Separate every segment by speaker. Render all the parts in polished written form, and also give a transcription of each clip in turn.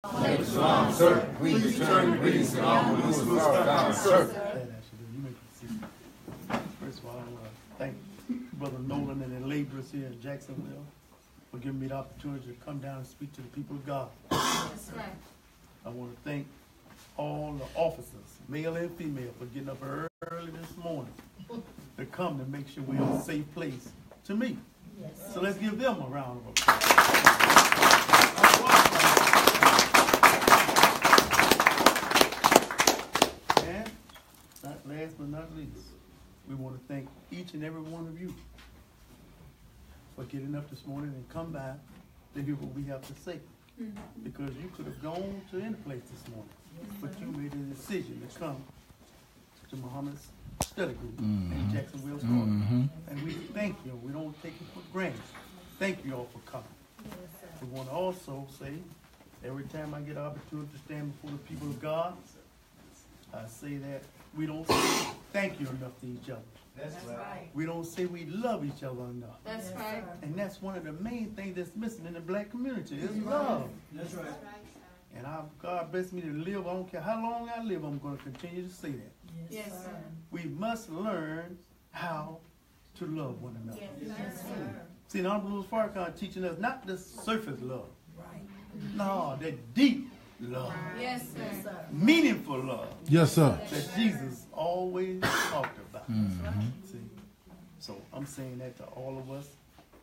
Speaker 1: Islam, sir. We return greetings to FARRKAHN, sir.
Speaker 2: First of all, I want to thank Brother Nolan and the laborers here in Jacksonville for giving me the opportunity to come down and speak to the people of God.
Speaker 3: That's right.
Speaker 2: I want to thank all the officers, male and female, for getting up early this morning to come to make sure we're in a safe place to meet. Yes. So let's give them a round of applause. And last but not least, we want to thank each and every one of you for getting up this morning and come by to hear what we have to say. Because you could have gone to any place this morning, but you made a decision to come to Muhammad's study group in Jacksonville, Florida. And we thank you. We don't take it for granted. Thank you all for coming. We want to also say, every time I get an opportunity to stand before the people of God, I say that we don't say thank you enough to each other.
Speaker 3: That's right.
Speaker 2: We don't say we love each other enough.
Speaker 3: That's right.
Speaker 2: And that's one of the main things that's missing in the black community is love.
Speaker 1: That's right.
Speaker 2: And God bless me to live. I don't care how long I live, I'm going to continue to say that.
Speaker 3: Yes, sir.
Speaker 2: We must learn how to love one another.
Speaker 3: Yes, sir.
Speaker 2: See, the Honorable FARRKAHN teaching us not the surface love. No, that deep love.
Speaker 3: Yes, sir.
Speaker 2: Meaningful love.
Speaker 4: Yes, sir.
Speaker 2: That Jesus always talked about. See? So I'm saying that to all of us.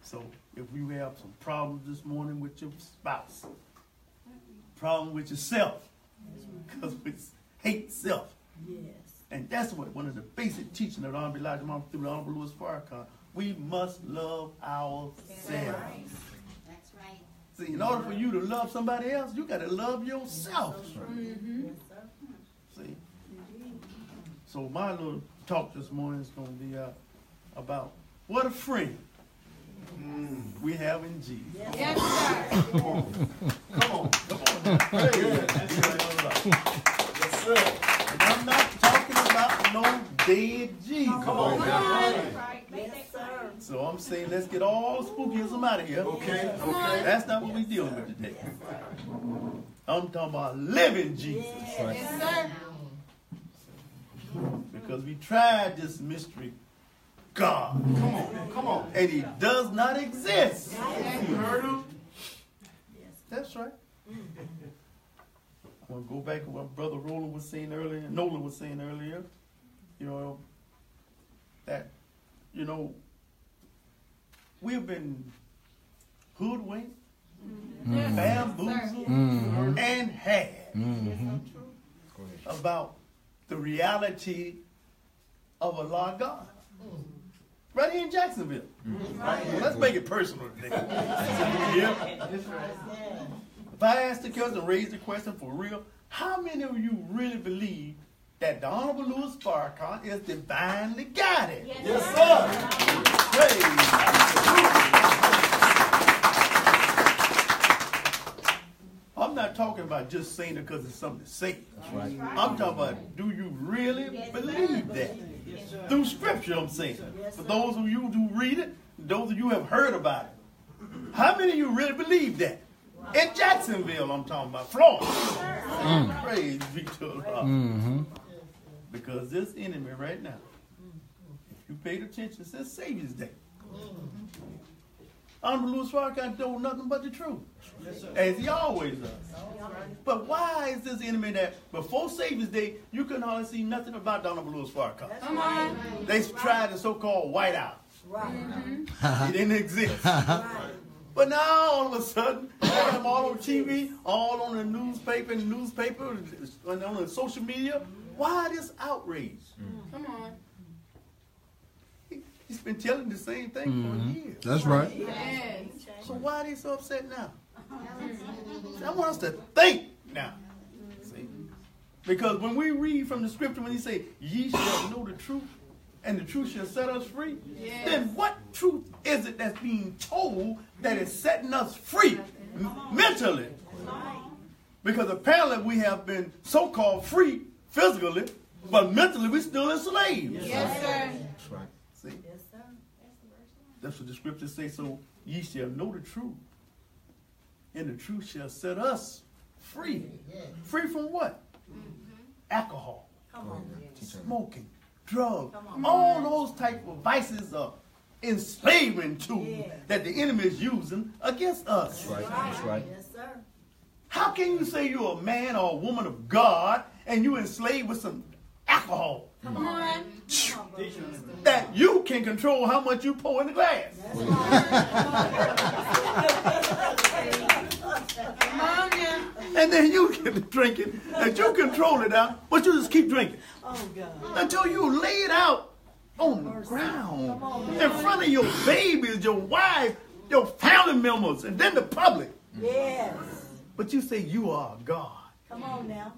Speaker 2: So if you have some problems this morning with your spouse, problem with yourself, because we hate self.
Speaker 5: Yes.
Speaker 2: And that's what one of the basic teachings of the Honorable Elijah Muhammad through the Honorable Louis Farrakhan. We must love ourselves.
Speaker 5: That's right.
Speaker 2: See, in order for you to love somebody else, you got to love yourself. See? So my little talk this morning is going to be about what a friend we have in Jesus.
Speaker 3: Yes, sir.
Speaker 2: Come on. Hey,
Speaker 1: Yes, sir.
Speaker 2: and I'm not talking about no dead Jesus.
Speaker 1: Come on, now.
Speaker 5: Yes, sir.
Speaker 2: So I'm saying let's get all spookism out of here.
Speaker 1: Okay.
Speaker 2: That's not what we're dealing with today. I'm talking about living Jesus.
Speaker 3: Yes, sir.
Speaker 2: Because we tried this mystery God.
Speaker 1: Come on.
Speaker 2: And he does not exist.
Speaker 1: You heard him?
Speaker 2: That's right. I want to go back to what Brother Nolan was saying earlier, that, we've been hoodwinked, bamboozled, and had about the reality of Allah God. Right here in Jacksonville. Let's make it personal today. Yeah. If I ask the question, raise the question for real, how many of you really believe that the Honorable Louis Farrakhan is divinely guided?
Speaker 1: Yes, sir.
Speaker 2: I'm not talking about just saying it because it's something to say. I'm talking about, do you really believe that? Through scripture, I'm saying. For those of you who read it, those of you who have heard about it. How many of you really believe that? In Jacksonville, I'm talking about, Florida. Praise be to Allah. Because this enemy right now, if you paid attention, it says Savior's Day. Honorable Louis Farrakhan told nothing but the truth. As he always does. But why is this enemy that before Savior's Day, you couldn't hardly see nothing about the Honorable Louis Farrakhan?
Speaker 3: Come on.
Speaker 2: They tried the so-called whiteout. It didn't exist. But now, all of a sudden, they got him all on TV, all on the newspaper, and on the social media. Why this outrage?
Speaker 3: Come on.
Speaker 2: He's been telling the same thing for years.
Speaker 4: That's right.
Speaker 3: Yes.
Speaker 2: So why are they so upset now? I want us to think now. See? Because when we read from the scripture, when he say, ye shall know the truth, and the truth shall set us free, then what truth is it that's being told that is setting us free mentally? Because apparently we have been so-called free physically, but mentally we're still enslaved.
Speaker 3: Yes, sir.
Speaker 1: That's right.
Speaker 2: See? That's what the scriptures say. So ye shall know the truth, and the truth shall set us free. Free from what? Alcohol,
Speaker 5: Come on.
Speaker 2: smoking, drugs, all those type of vices are enslaving tools that the enemy is using against us.
Speaker 1: That's right. That's right.
Speaker 5: Yes, sir.
Speaker 2: How can you say you're a man or a woman of God and you enslaved with some alcohol?
Speaker 3: Come on.
Speaker 2: That you can control how much you pour in the glass.
Speaker 3: Come on now.
Speaker 2: And then you get to drinking, and you control it out, but you just keep drinking.
Speaker 5: Oh, God.
Speaker 2: Until you lay it out on the ground in front of your babies, your wife, your family members, and then the public.
Speaker 5: Yes.
Speaker 2: But you say you are God.
Speaker 5: Come on now.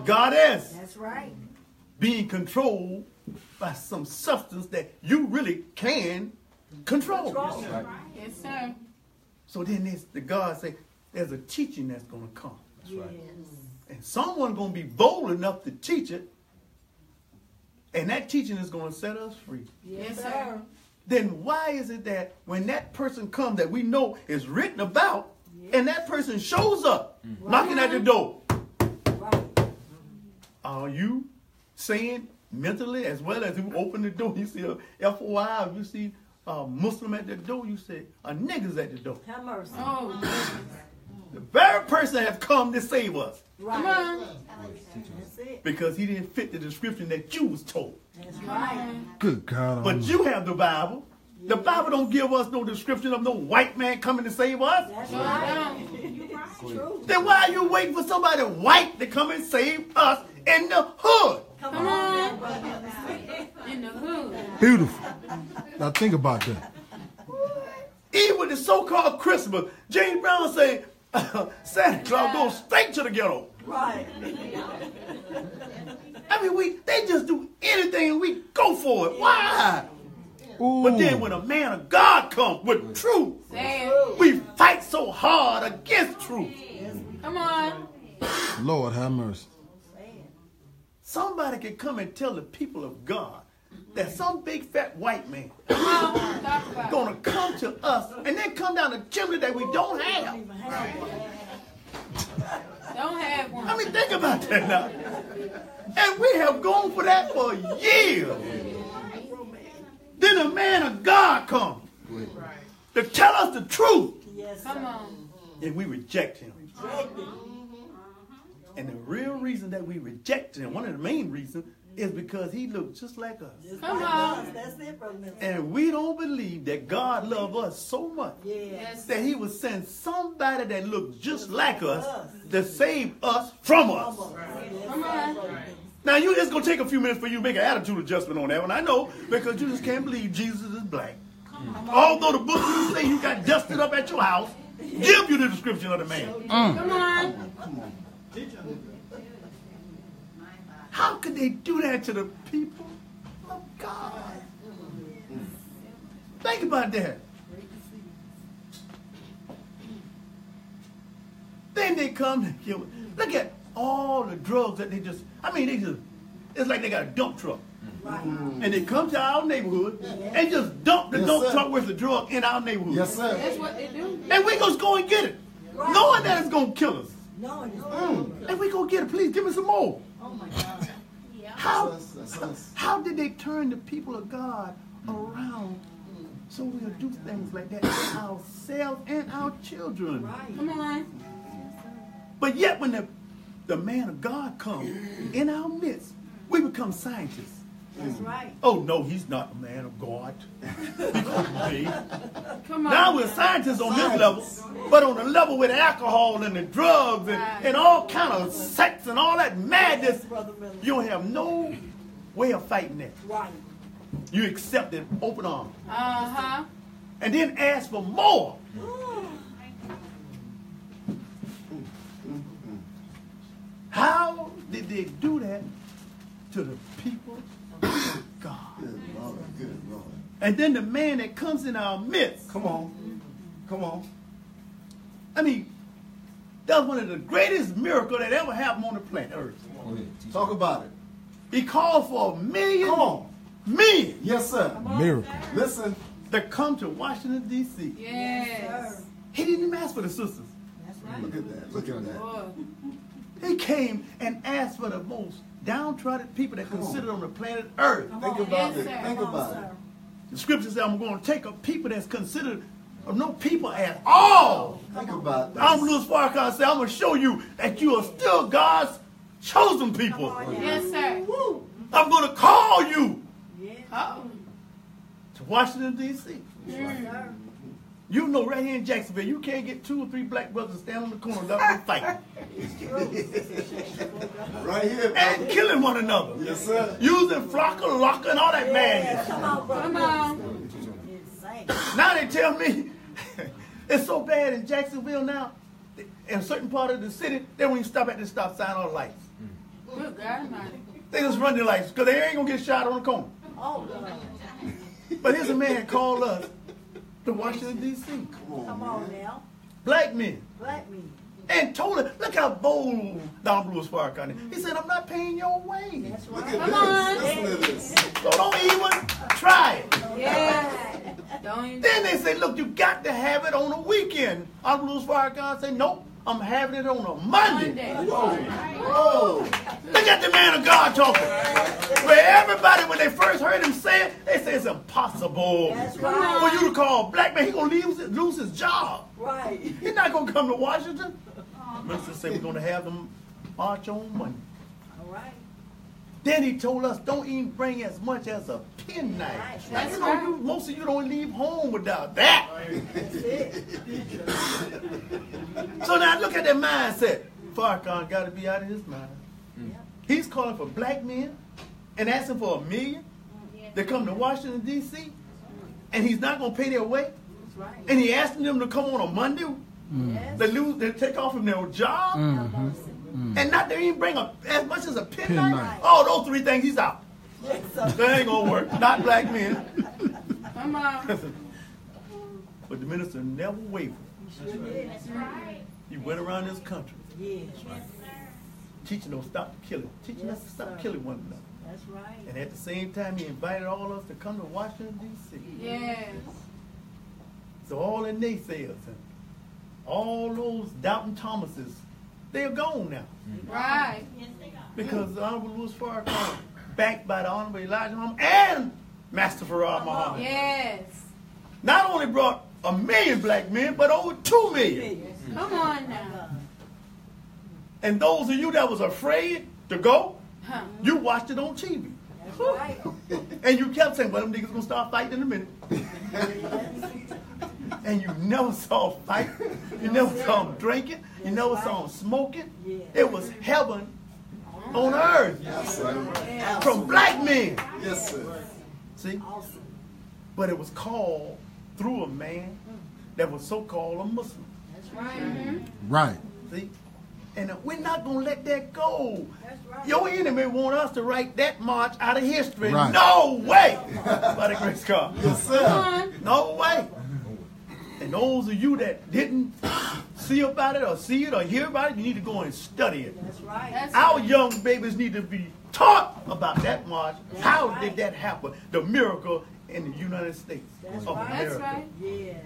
Speaker 2: Goddess.
Speaker 5: That's right.
Speaker 2: Being controlled by some substance that you really can control.
Speaker 5: Control.
Speaker 3: Yes, sir.
Speaker 2: So then the God say, there's a teaching that's going to come.
Speaker 5: Yes.
Speaker 2: And someone's going to be bold enough to teach it. And that teaching is going to set us free.
Speaker 3: Yes, sir.
Speaker 2: Then why is it that when that person comes that we know is written about, and that person shows up knocking at the door,
Speaker 5: Right.
Speaker 2: are you saying mentally as well as you open the door, you see a FOI, you see a Muslim at the door, you say a niggas at the door.
Speaker 5: Have mercy.
Speaker 3: Oh,
Speaker 2: The very person that have come to save us
Speaker 5: Right.
Speaker 3: come on.
Speaker 5: That's it.
Speaker 2: because he didn't fit the description that you was told.
Speaker 5: That's right.
Speaker 1: Good God.
Speaker 2: But you have the Bible. The Bible don't give us no description of no white man coming to save us.
Speaker 5: That's
Speaker 3: Go
Speaker 5: right.
Speaker 3: down.
Speaker 5: True.
Speaker 2: Then why are you waiting for somebody white to come and save us in the hood?
Speaker 5: Come
Speaker 3: Come
Speaker 5: on.
Speaker 3: on. In the hood.
Speaker 1: Beautiful. Now think about that.
Speaker 2: Even with the so-called Christmas, James Brown say Santa Claus goes straight to the ghetto.
Speaker 5: Right.
Speaker 2: I mean, they just do anything and we go for it. Why?
Speaker 1: Ooh.
Speaker 2: But then when a man of God comes with truth,
Speaker 3: Say it.
Speaker 2: we fight so hard against truth.
Speaker 3: Come on.
Speaker 1: Lord have mercy.
Speaker 2: Somebody can come and tell the people of God that some big fat white man
Speaker 3: Come on. Talk about it.
Speaker 2: gonna come to us and then come down the chimney that we don't have.
Speaker 3: Don't have one.
Speaker 2: I mean, think about that now. And we have gone for that for years. Then a man of God comes to tell us the truth,
Speaker 5: Yes,
Speaker 3: Come
Speaker 5: sir.
Speaker 3: on.
Speaker 2: and we reject him. And the real reason that we reject him, one of the main reasons, is because he looked just like us.
Speaker 3: Come on.
Speaker 5: That's it, brother.
Speaker 2: And we don't believe that God loved us so much
Speaker 5: Yes.
Speaker 2: that he would send somebody that looked just like us to save us from us.
Speaker 3: Come on.
Speaker 2: Now, it's going to take a few minutes for you to make an attitude adjustment on that one. I know, because you just can't believe Jesus is black. Although the book you say you got dusted up at your house, give you the description of the man.
Speaker 3: Come on.
Speaker 2: How could they do that to the people of God? Think about that. Then they come to kill us. Look at all the drugs that it's like they got a dump truck. And they come to our neighborhood and just dump the dump truck with the drug in our neighborhood.
Speaker 1: Yes, sir.
Speaker 3: That's what they do.
Speaker 2: And we just go and get it, knowing that it's going to kill us.
Speaker 5: No, it is.
Speaker 2: And we go get it. Please give me some more.
Speaker 5: Oh, my God.
Speaker 2: How did they turn the people of God around so we'll do things like that to ourselves and our children?
Speaker 5: Right.
Speaker 3: Come on.
Speaker 2: But yet when the man of God comes in our midst, we become scientists.
Speaker 5: That's right.
Speaker 2: Oh, no, he's not a man of God. He couldn't be.
Speaker 3: Come on.
Speaker 2: Now we're scientists on this level, but on the level with alcohol and the drugs and all kind of sex and all that madness, you don't have no way of fighting that.
Speaker 5: Right.
Speaker 2: You accept it, open arms,
Speaker 3: Uh-huh.
Speaker 2: and then ask for more. How did they do that to the people of God?
Speaker 1: Good Lord. Good Lord.
Speaker 2: And then the man that comes in our midst,
Speaker 1: Come on. Come on.
Speaker 2: I mean, that was one of the greatest miracles that ever happened on the planet Earth.
Speaker 1: Talk about it.
Speaker 2: He called for a million
Speaker 1: Come on.
Speaker 2: men
Speaker 1: Yes, sir.
Speaker 4: Miracle.
Speaker 1: Listen.
Speaker 2: to come to Washington, D.C.
Speaker 3: Yes.
Speaker 2: He didn't even ask for the sisters.
Speaker 5: That's right.
Speaker 1: Look at that. Look at that.
Speaker 3: Boy.
Speaker 2: He came and asked for the most downtrodden people that considered on the planet Earth.
Speaker 1: Think about
Speaker 3: Yes,
Speaker 1: it.
Speaker 3: sir.
Speaker 1: Think
Speaker 5: Come on,
Speaker 1: about it.
Speaker 5: sir.
Speaker 2: The scripture says, I'm going to take a people that's considered of no people at all.
Speaker 1: Think about
Speaker 2: I'm
Speaker 1: this.
Speaker 2: Louis Farrakhan said, I'm going to show you that you are still God's chosen people.
Speaker 5: Come on now.
Speaker 3: Yes, sir.
Speaker 5: Woo.
Speaker 2: I'm going to call you
Speaker 5: Yeah.
Speaker 3: Oh.
Speaker 2: to Washington, D.C.
Speaker 5: Yes, sir.
Speaker 2: You know right here in Jacksonville, you can't get 2 or 3 black brothers to stand on the corner without fighting
Speaker 1: Right here,
Speaker 2: and
Speaker 1: brother.
Speaker 2: killing one another.
Speaker 1: Yes, sir.
Speaker 2: Using flocka, locker, and all that
Speaker 5: Yeah,
Speaker 2: madness.
Speaker 5: come on, brother.
Speaker 3: Come on.
Speaker 5: Insane.
Speaker 2: Now they tell me it's so bad in Jacksonville now, in a certain part of the city, they won't even stop at the stop sign or lights.
Speaker 3: Good God Almighty.
Speaker 2: They just run their lights because they ain't going to get shot on the corner.
Speaker 5: Oh, God.
Speaker 2: But here's a man called us to Washington, D.C.
Speaker 5: Come on now.
Speaker 2: Black men.
Speaker 5: Black me.
Speaker 2: And told her, look how bold Don Louis Farrakhan is. He said, I'm not paying your way.
Speaker 5: That's
Speaker 1: Look
Speaker 5: right.
Speaker 1: at
Speaker 3: Come on.
Speaker 1: this. Listen to this.
Speaker 2: So don't even try it.
Speaker 3: Yes. Don't even.
Speaker 2: Then they say, look, you got to have it on a weekend. Don Louis Farrakhan said, nope, I'm having it on a Monday.
Speaker 3: Monday.
Speaker 1: Whoa.
Speaker 2: Look at the man of God talking. Where everybody, when they first heard him say it, they say it's impossible
Speaker 5: That's
Speaker 2: for
Speaker 5: right.
Speaker 2: you to call a black man. He's going to lose his job.
Speaker 5: Right.
Speaker 2: He's not going to come to Washington. Minister said we're going to have them march on Monday.
Speaker 5: All right.
Speaker 2: Then he told us don't even bring as much as a penknife.
Speaker 5: That's
Speaker 2: You
Speaker 3: right.
Speaker 2: know, most of you don't leave home without that.
Speaker 5: That's it.
Speaker 2: So now look at that mindset. Farrakhan got to be out of his mind.
Speaker 5: Yeah.
Speaker 2: He's calling for black men and asking for $1 million to come to Washington, D.C. And he's not going to pay their way.
Speaker 5: That's right.
Speaker 2: And he asking them to come on a Monday.
Speaker 5: Yes.
Speaker 2: They take off from their job. And not to even bring as much as a penknife.
Speaker 5: Penknife.
Speaker 2: Oh, those 3 things, he's out.
Speaker 5: Yes, sir.
Speaker 2: That ain't going to work. Not black men.
Speaker 3: Come on.
Speaker 2: But the minister never wavered.
Speaker 5: Sure did.
Speaker 2: He went around this country
Speaker 5: Yes.
Speaker 2: teaching them to stop killing. Teaching us to stop
Speaker 5: Yes, sir.
Speaker 2: killing one another.
Speaker 5: That's right.
Speaker 2: And at the same time, he invited all of us to come to Washington, D.C.
Speaker 3: Yes.
Speaker 2: So all the naysayers and all those doubting Thomases, they're gone now.
Speaker 3: Right.
Speaker 2: Because the Honorable Louis Farrakhan, backed by the Honorable Elijah Muhammad and Master Farrakhan Muhammad,
Speaker 3: Yes.
Speaker 2: not only brought 1 million black men, but over 2 million.
Speaker 3: Come on now.
Speaker 2: And those of you that was afraid to go,
Speaker 3: Huh.
Speaker 2: you watched it on TV.
Speaker 5: That's right.
Speaker 2: And you kept saying, well, them niggas gonna start fighting in a minute. And you never saw them fight. You never saw them drinking. You never saw them smoking.
Speaker 5: Yeah.
Speaker 2: It was heaven on earth
Speaker 1: Yes, sir.
Speaker 2: from black men.
Speaker 1: Yes, sir.
Speaker 2: See?
Speaker 5: Awesome.
Speaker 2: But it was called through a man that was so-called a Muslim.
Speaker 5: That's right.
Speaker 3: Mm-hmm.
Speaker 4: Right.
Speaker 2: See? And we're not going to let that go.
Speaker 5: That's right.
Speaker 2: Your enemy want us to write that march out of history.
Speaker 4: Right.
Speaker 2: No way! By the grace of God.
Speaker 1: Yes,
Speaker 3: Come
Speaker 1: sir.
Speaker 3: on.
Speaker 2: No way. And those of you that didn't see about it or see it or hear about it, you need to go and study it.
Speaker 5: That's right.
Speaker 3: That's
Speaker 2: Our young babies need to be taught about that march. How did that happen? The miracle in the United States
Speaker 5: That's
Speaker 2: of
Speaker 5: right.
Speaker 2: America.
Speaker 3: That's right.
Speaker 5: Yes.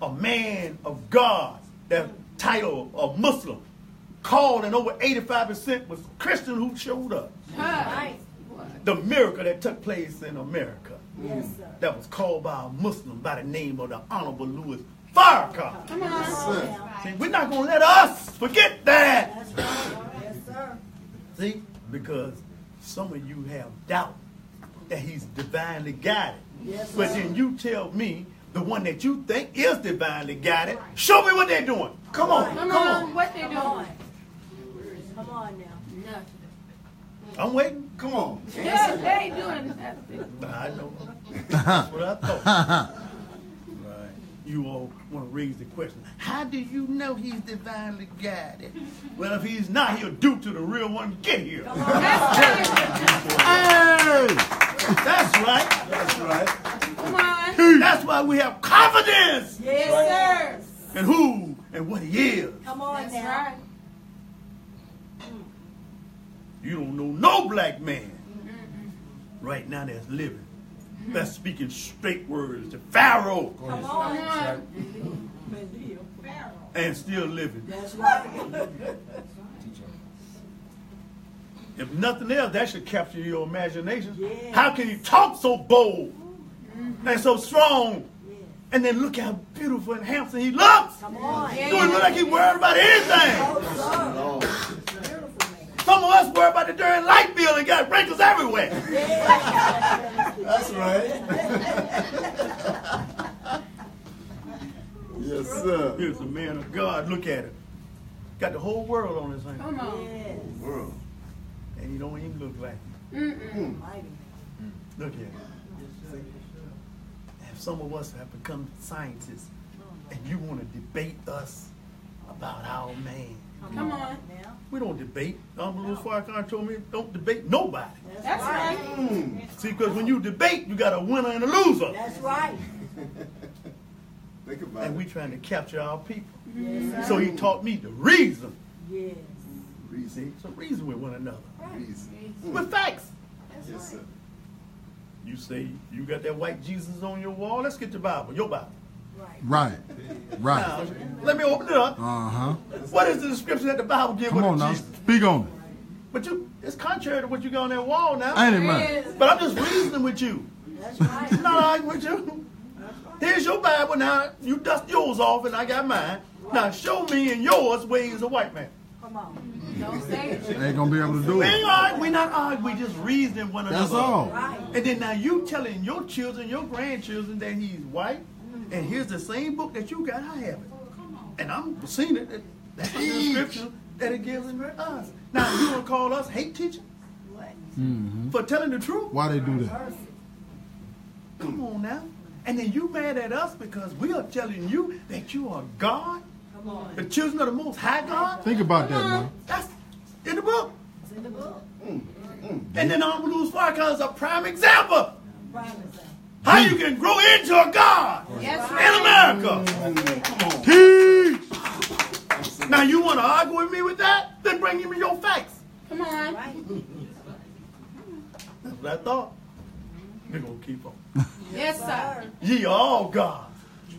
Speaker 2: A man of God, that title of Muslim, called, and over 85% was Christian who showed up.
Speaker 3: Huh.
Speaker 5: Right.
Speaker 2: The miracle that took place in America,
Speaker 5: Yes, sir.
Speaker 2: that was called by a Muslim by the name of the Honorable Louis Farrakhan.
Speaker 3: Come on.
Speaker 1: Sir.
Speaker 2: See, we're not going to let us forget that.
Speaker 5: That's right. Yes, sir.
Speaker 2: See, because some of you have doubt that he's divinely guided.
Speaker 5: Yes,
Speaker 2: But
Speaker 5: sir.
Speaker 2: then you tell me, the one that you think is divinely guided, show me what they're doing. Come on,
Speaker 3: Come
Speaker 2: come
Speaker 3: on.
Speaker 2: on.
Speaker 3: What they
Speaker 5: Come
Speaker 3: doing?
Speaker 5: on. Come on now.
Speaker 3: Nothing.
Speaker 2: I'm waiting.
Speaker 1: Come on.
Speaker 3: Yeah, they ain't doing nothing.
Speaker 2: I know. That's what I thought. Right. You all want to raise the question, how do you know he's divinely guided? Well, if he's not, he'll do to the real one get here.
Speaker 3: That's right.
Speaker 4: Hey!
Speaker 2: That's right.
Speaker 1: That's right.
Speaker 3: Come on.
Speaker 2: That's why we have confidence
Speaker 3: Yes, sir.
Speaker 2: in who and what he is.
Speaker 5: Come on
Speaker 3: That's
Speaker 5: now.
Speaker 3: right.
Speaker 2: You don't know no black man right now that's living, that's speaking straight words to Pharaoh.
Speaker 5: Come
Speaker 3: Come
Speaker 5: on.
Speaker 3: on.
Speaker 2: and still living.
Speaker 5: That's right.
Speaker 2: If nothing else, that should capture your imagination.
Speaker 5: Yes.
Speaker 2: How can he talk so bold and so strong,
Speaker 5: Yes.
Speaker 2: and then look how beautiful and handsome he looks?
Speaker 5: Come on.
Speaker 2: Do it look like he's worried about anything?
Speaker 5: Oh, sir. Beautiful man.
Speaker 2: Some of us worry about the darn light bill and got wrinkles everywhere.
Speaker 1: That's right. Yes, sir.
Speaker 2: Here's a man of God. Look at him. Got the whole world on his hand.
Speaker 3: Come on.
Speaker 5: Yes.
Speaker 1: World.
Speaker 2: And he don't even look like him.
Speaker 5: Mighty.
Speaker 2: Look at him. And some of us have become scientists, and you want to debate us about our man.
Speaker 3: Come on.
Speaker 5: Now.
Speaker 2: We don't debate. Abdul Farrakhan told me, don't debate nobody.
Speaker 3: That's right.
Speaker 2: See, because when you debate, you got a winner and a loser.
Speaker 5: That's right.
Speaker 1: Think about
Speaker 2: And
Speaker 1: it.
Speaker 2: we trying to capture our people.
Speaker 5: Yes,
Speaker 2: So he taught me the reason.
Speaker 5: Yes.
Speaker 1: Reason.
Speaker 2: See, so reason with one another.
Speaker 1: Reason.
Speaker 2: With facts.
Speaker 1: Yes, sir.
Speaker 2: You say you got that white Jesus on your wall. Let's get the Bible, your Bible.
Speaker 5: Right.
Speaker 4: Right.
Speaker 2: Now, let me open it up.
Speaker 4: Uh-huh.
Speaker 2: What is the description that the Bible gives
Speaker 4: Come
Speaker 2: of
Speaker 4: on now.
Speaker 2: Jesus?
Speaker 4: Speak on it.
Speaker 2: But it's contrary to what you got on that wall now.
Speaker 4: Ain't it, man?
Speaker 3: Yes.
Speaker 2: But I'm just reasoning with you.
Speaker 5: That's right.
Speaker 2: I'm not arguing with you. Here's your Bible now. You dust yours off and I got mine. Now show me in yours where he's a white man.
Speaker 5: Come on.
Speaker 3: Don't say it.
Speaker 4: Ain't gonna be able to do
Speaker 2: We
Speaker 4: it.
Speaker 2: ain't arguing. We not arguing. We just reasoning one another.
Speaker 4: That's all.
Speaker 5: Right.
Speaker 2: And then now you telling your children, your grandchildren that he's white, and here's the same book that you got. I have it, and I'm seeing it. That's the description that it gives in us. Now you want to call us hate teachers for telling the truth?
Speaker 4: Why they do that?
Speaker 2: Come on now. And then you mad at us because we are telling you that you are God,
Speaker 5: Come on.
Speaker 2: the children of the Most High God.
Speaker 4: Think about that now.
Speaker 2: That's in the book.
Speaker 5: It's in the book.
Speaker 2: And then Abdul Farrakhan is a prime example
Speaker 5: Prime example.
Speaker 2: how you can grow into a God
Speaker 3: Yes,
Speaker 2: in
Speaker 3: right.
Speaker 2: America.
Speaker 1: Come on.
Speaker 4: Teach!
Speaker 2: Now you want to argue with me with that? Then bring me your facts.
Speaker 3: Come on.
Speaker 5: Right.
Speaker 2: That's what I thought. We're going to keep on.
Speaker 3: Yes, sir.
Speaker 2: Ye are all God,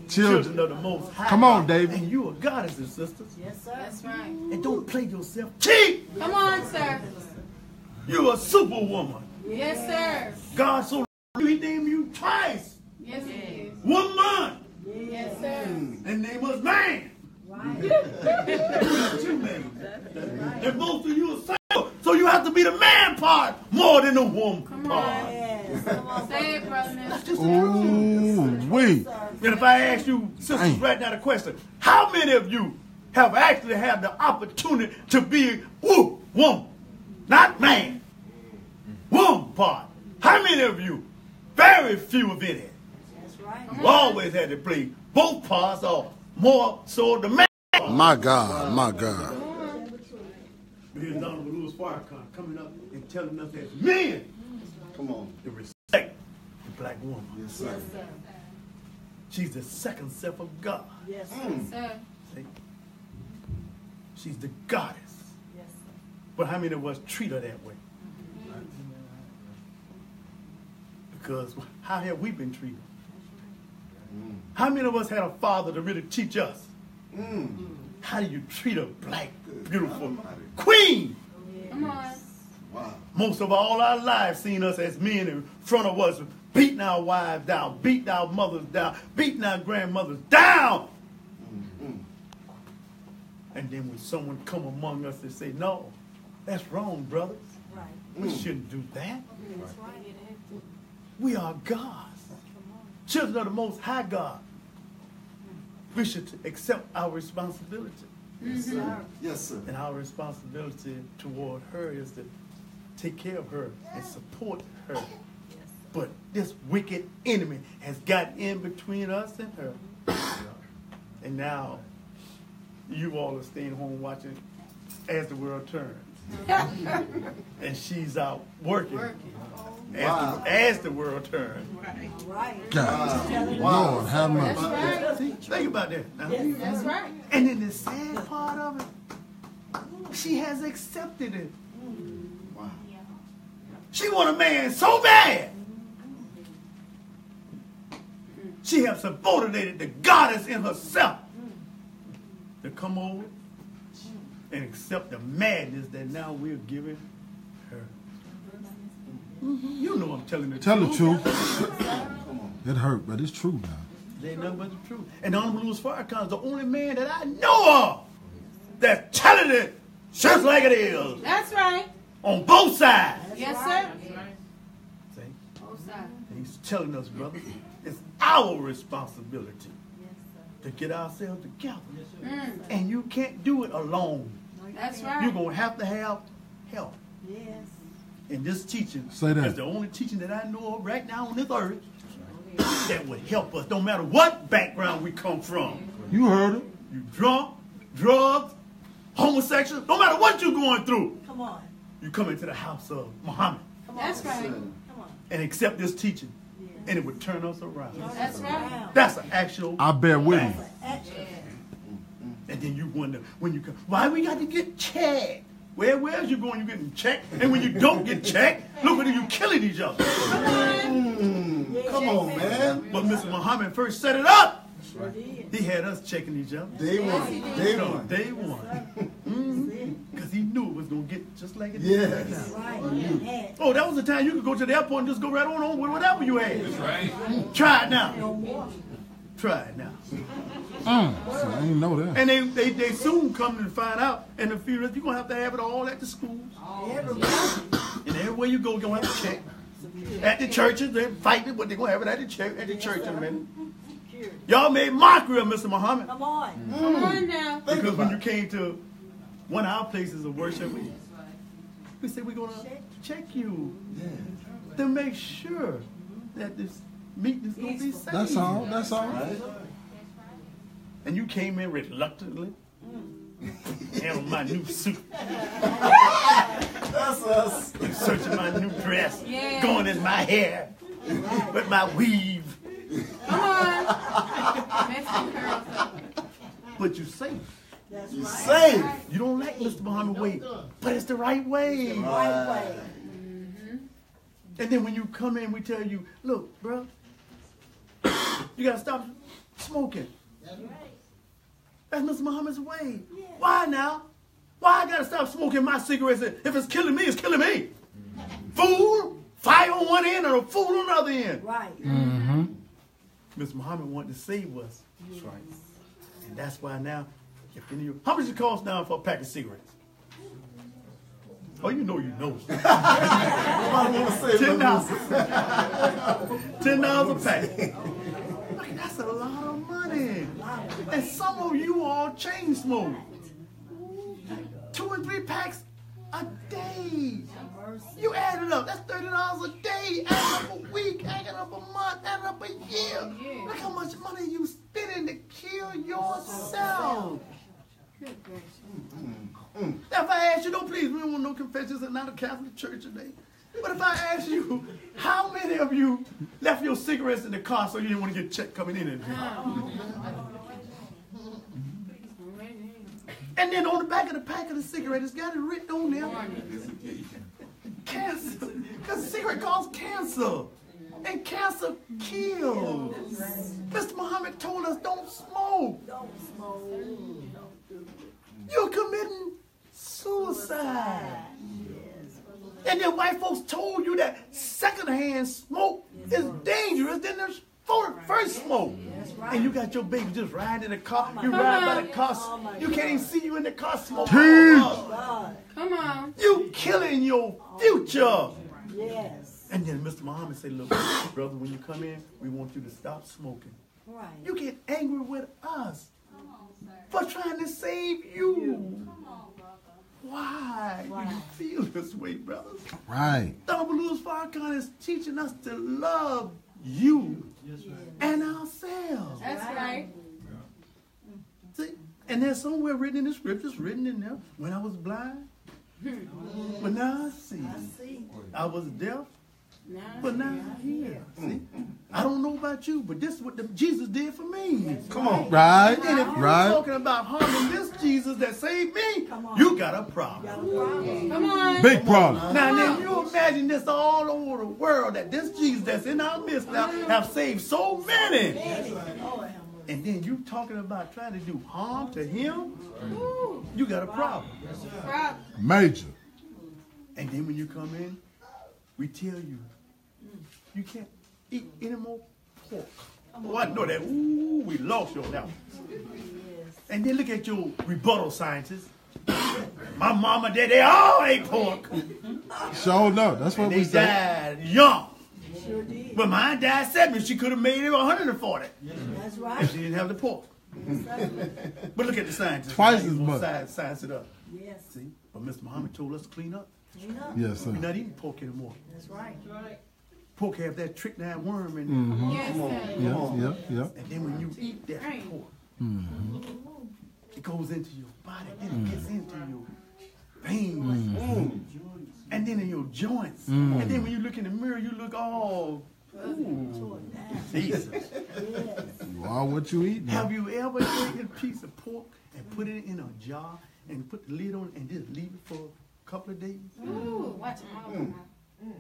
Speaker 2: children
Speaker 4: Children.
Speaker 2: of the Most High.
Speaker 4: Come on,
Speaker 2: God.
Speaker 4: David.
Speaker 2: And you are goddesses and sisters.
Speaker 5: Yes, sir.
Speaker 3: That's right.
Speaker 2: And don't play yourself cheap.
Speaker 3: Come on, sir.
Speaker 2: You're a superwoman.
Speaker 3: Yes, sir.
Speaker 2: God so loved you, he named you twice.
Speaker 3: Yes, it is.
Speaker 2: 1 month.
Speaker 3: Yes, sir.
Speaker 2: And name us man.
Speaker 5: Right.
Speaker 2: Two men. And both of you are single. So you have to be the man part more than the woman
Speaker 3: Come
Speaker 2: part.
Speaker 3: on.
Speaker 5: Yes. Come on.
Speaker 3: Say it, brother.
Speaker 4: Ooh, wee.
Speaker 2: And if I ask you, sisters,
Speaker 4: Dang.
Speaker 2: right now the question, how many of you have actually had the opportunity to be woman, not man? Woman part. How many of you? Very few of any.
Speaker 5: That's right.
Speaker 2: You always had to play both parts or more so the man part.
Speaker 4: My God, my God.
Speaker 2: Here's Honorable Louis Farrakhan coming up and telling us as men
Speaker 1: Come on.
Speaker 2: to respect the black woman.
Speaker 1: Yes, sir.
Speaker 5: Yes, sir.
Speaker 2: She's the second self of God.
Speaker 5: Yes, sir.
Speaker 3: Sir.
Speaker 2: See? She's the goddess.
Speaker 5: Yes, sir.
Speaker 2: But how many of us treat her that way? Because how have we been treated? How many of us had a father to really teach us? How do you treat a black, beautiful queen?
Speaker 3: Come on.
Speaker 1: Wow.
Speaker 2: Most of all our lives seen us as men in front of us beating our wives down, beating our mothers down, beating our grandmothers down. And then when someone come among us and say, no, that's wrong, brothers.
Speaker 5: Right.
Speaker 2: We shouldn't do that.
Speaker 5: That's right.
Speaker 2: We are gods, children of the Most High God. We should accept our responsibility.
Speaker 1: Yes, sir. Yes, sir.
Speaker 2: And our responsibility toward her is to take care of her and support her. But this wicked enemy has got in between us and her. And now you all are staying home watching As the World Turns. And she's out working
Speaker 1: Wow.
Speaker 2: as the world turns.
Speaker 5: Right.
Speaker 4: God. Lord, have
Speaker 3: That's
Speaker 4: mercy.
Speaker 3: right.
Speaker 2: See, think about that. Now.
Speaker 3: That's right.
Speaker 2: And then the sad part of it, she has accepted it.
Speaker 1: Wow.
Speaker 2: She want a man so bad. She has subordinated the goddess in herself to come over and accept the madness that now we're giving her. You know I'm telling the
Speaker 4: Tell the
Speaker 2: truth.
Speaker 4: truth. It hurt, but it's true now.
Speaker 2: It ain't nothing but the truth. And the Honorable Louis Farrakhan is the only man that I know of that's telling it just like it is.
Speaker 3: That's right.
Speaker 2: On both sides.
Speaker 3: Yes, sir.
Speaker 2: See?
Speaker 3: Both sides.
Speaker 2: And he's telling us, brother, it's our responsibility to get ourselves together. And you can't do it alone.
Speaker 3: That's right.
Speaker 2: You're going to have help.
Speaker 5: Yes.
Speaker 2: And this teaching
Speaker 4: Say that.
Speaker 2: is the only teaching that I know of right now on this earth that would help us, no matter what background we come from.
Speaker 4: You heard it.
Speaker 2: You drunk, drugs, homosexual, no matter what you're going through,
Speaker 5: Come on.
Speaker 2: you come into the house of Muhammad
Speaker 3: That's right.
Speaker 5: Come on.
Speaker 2: and accept this teaching, and it would turn us around.
Speaker 3: That's right.
Speaker 2: That's an actual
Speaker 4: I bear witness.
Speaker 2: fact. And then you wonder, when you come, why we got to get checked? Where's you going? You getting checked? And when you don't get checked, look at you killing each other.
Speaker 1: Come on, man.
Speaker 2: But Mr. Muhammad first set it up. He had us checking each other.
Speaker 1: Day one. Day one.
Speaker 2: Day one. Because he knew it was going to get just like it is
Speaker 1: Yes.
Speaker 2: right now.
Speaker 5: Right. Yeah.
Speaker 2: Oh, that was the time you could go to the airport and just go right on with whatever you had. Try it now.
Speaker 5: No more.
Speaker 2: Try it now.
Speaker 4: See, I didn't know that.
Speaker 2: And they soon come to find out in the future you're going to have it all at the schools. And everywhere you go, you're going to have to check. At the churches, they're fighting, but they're going to have it at the church in a minute. Y'all made mockery of Mr. Muhammad.
Speaker 5: Come on.
Speaker 3: Come on now.
Speaker 2: Because when you came to one of our places of worship, we said we're going to check you to make sure that this meeting is going to be safe.
Speaker 4: That's all. That's all.
Speaker 2: And you came in reluctantly. And my new suit.
Speaker 1: That's us.
Speaker 2: Searching my new dress.
Speaker 3: Yeah.
Speaker 2: Going in my hair. With my weave.
Speaker 3: Come on. Make some curls.
Speaker 2: But you're safe.
Speaker 5: That's
Speaker 1: You
Speaker 5: right.
Speaker 1: safe.
Speaker 2: You don't like Mr. Muhammad way. But it's the right way.
Speaker 5: Right way.
Speaker 2: And then when you come in, we tell you, look, bro, you got to stop smoking. That's Mr. Muhammad's way. Why now? Why I got to stop smoking my cigarettes? If it's killing me, it's killing me. Fool, fire on one end or a fool on the other end.
Speaker 5: Right.
Speaker 2: Mr. Muhammad wanted to save us. That's right. And that's why now, if any of you, how much it cost now for a pack of cigarettes? Oh, you know.
Speaker 1: I want to say
Speaker 2: $10. $10 a pack. Look, that's a lot of money. And some of you all chain smoke. 2 and 3 packs a day. You add it up. That's $30 a day. Add up a week. Add up a month. Add up a year. Look how much money you spending to kill yourself. Now, if I ask you, don't please, we don't want no confessions and not a Catholic church today. But if I ask you, how many of you left your cigarettes in the car so you didn't want to get checked coming in? And then on the back of the pack of the cigarette, it's got it written on there. Cancer. Because the cigarette causes cancer. And cancer kills. Mr. Muhammad told us don't smoke.
Speaker 5: Don't smoke.
Speaker 2: You're committing suicide. And then white folks told you that secondhand smoke is dangerous than the first smoke. And you got your baby just riding in the car. You ride by the car. You can't even see you in the car smoking.
Speaker 3: Come on.
Speaker 2: You killing your future.
Speaker 5: Yes.
Speaker 2: And then Mr. Muhammad said, look, brother, when you come in, we want you to stop smoking.
Speaker 5: Right.
Speaker 2: You get angry with us for trying to save you. Why do you feel this way, brothers?
Speaker 4: Right.
Speaker 2: Louis Farrakhan is teaching us to love you and ourselves.
Speaker 3: That's right.
Speaker 2: See? And there's somewhere written in the scriptures, written in there, when I was blind, but now I see. I was deaf, but now I hear. See? I don't know about you, but this is what Jesus did for me.
Speaker 1: Come on.
Speaker 4: Right.
Speaker 2: And then if you're talking about harming this Jesus that saved me, you got a problem.
Speaker 3: Come on.
Speaker 4: Big problem.
Speaker 2: Now then you imagine this all over the world, that this Jesus that's in our midst now have saved so many. and then you talking about trying to do harm to him, you got a problem.
Speaker 4: Major.
Speaker 2: And then when you come in, we tell you, you can't eat any more pork. Oh, I know that. Ooh, we lost your health. And then look at your rebuttal scientists. My mama, daddy, they all ate pork.
Speaker 4: Sure enough. That's what
Speaker 2: And
Speaker 4: we
Speaker 2: they
Speaker 4: said.
Speaker 2: died young.
Speaker 5: Sure did.
Speaker 2: But mine died 70. She could have made it 140
Speaker 5: That's
Speaker 2: if
Speaker 5: right.
Speaker 2: she didn't have the pork. But look at the scientists.
Speaker 4: Twice
Speaker 2: He's
Speaker 4: as
Speaker 2: gonna
Speaker 4: much.
Speaker 2: Science it up.
Speaker 5: Yes.
Speaker 2: See? But Mr. Muhammad told us to clean up.
Speaker 5: Clean up.
Speaker 4: Yes, sir.
Speaker 2: We're not eating pork anymore.
Speaker 5: That's right.
Speaker 2: Pork have that trick-down worm in it.
Speaker 3: Yes, sir.
Speaker 4: Yep.
Speaker 2: And then when you eat that
Speaker 3: Right.
Speaker 2: pork, it goes into your body, then it gets into your veins, and then in your joints. And then when you look in the mirror, you look all, ooh, Jesus.
Speaker 5: Yes.
Speaker 4: You are what you eat now.
Speaker 2: Have you ever taken a piece of pork and put it in a jar and put the lid on it and just leave it for a couple of days?
Speaker 3: Ooh, watch it.